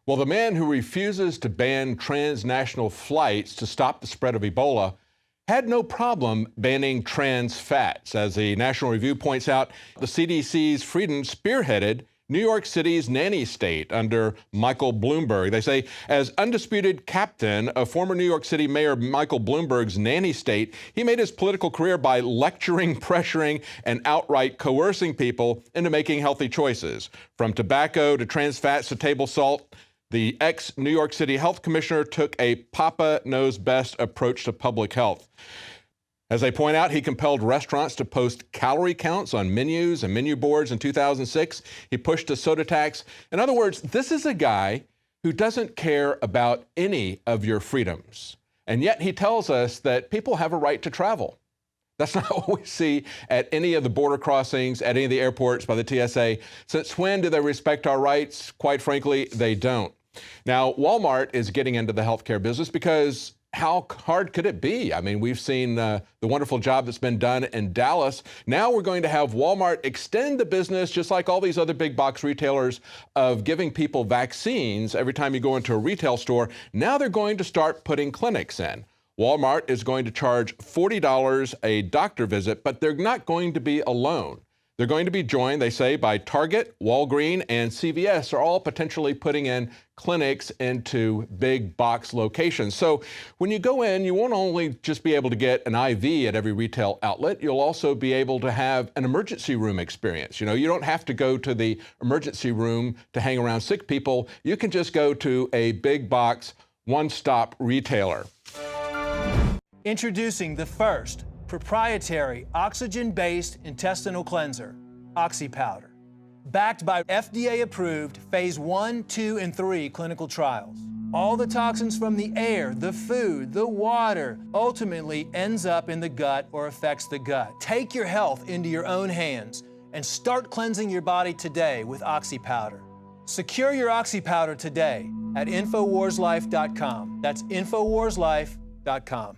Well, the man who refuses to ban transnational flights to stop the spread of Ebola had no problem banning trans fats. As the National Review points out, the CDC's freedom spearheaded New York City's nanny state under Michael Bloomberg. They say, as undisputed captain of former New York City Mayor Michael Bloomberg's nanny state, he made his political career by lecturing, pressuring, and outright coercing people into making healthy choices. From tobacco to trans fats to table salt, the ex-New York City health commissioner took a Papa knows best approach to public health. As they point out, he compelled restaurants to post calorie counts on menus and menu boards in 2006. He pushed a soda tax. In other words, this is a guy who doesn't care about any of your freedoms. And yet he tells us that people have a right to travel. That's not what we see at any of the border crossings, at any of the airports by the TSA. Since when do they respect our rights? Quite frankly, they don't. Now, Walmart is getting into the healthcare business because how hard could it be? I mean, we've seen the wonderful job that's been done in Dallas. Now we're going to have Walmart extend the business, just like all these other big box retailers, of giving people vaccines every time you go into a retail store. Now they're going to start putting clinics in. Walmart is going to charge $40 a doctor visit, but they're not going to be alone. They're going to be joined, they say, by Target, Walgreens, and CVS are all potentially putting in clinics into big box locations. So when you go in, you won't only just be able to get an IV at every retail outlet, you'll also be able to have an emergency room experience. You know, you don't have to go to the emergency room to hang around sick people. You can just go to a big box, one-stop retailer. Introducing the first proprietary oxygen-based intestinal cleanser, OxyPowder, backed by FDA-approved phase 1, 2, and 3 clinical trials. All the toxins from the air, the food, the water, ultimately ends up in the gut or affects the gut. Take your health into your own hands and start cleansing your body today with OxyPowder. Secure your OxyPowder today at InfoWarsLife.com. That's InfoWarsLife.com.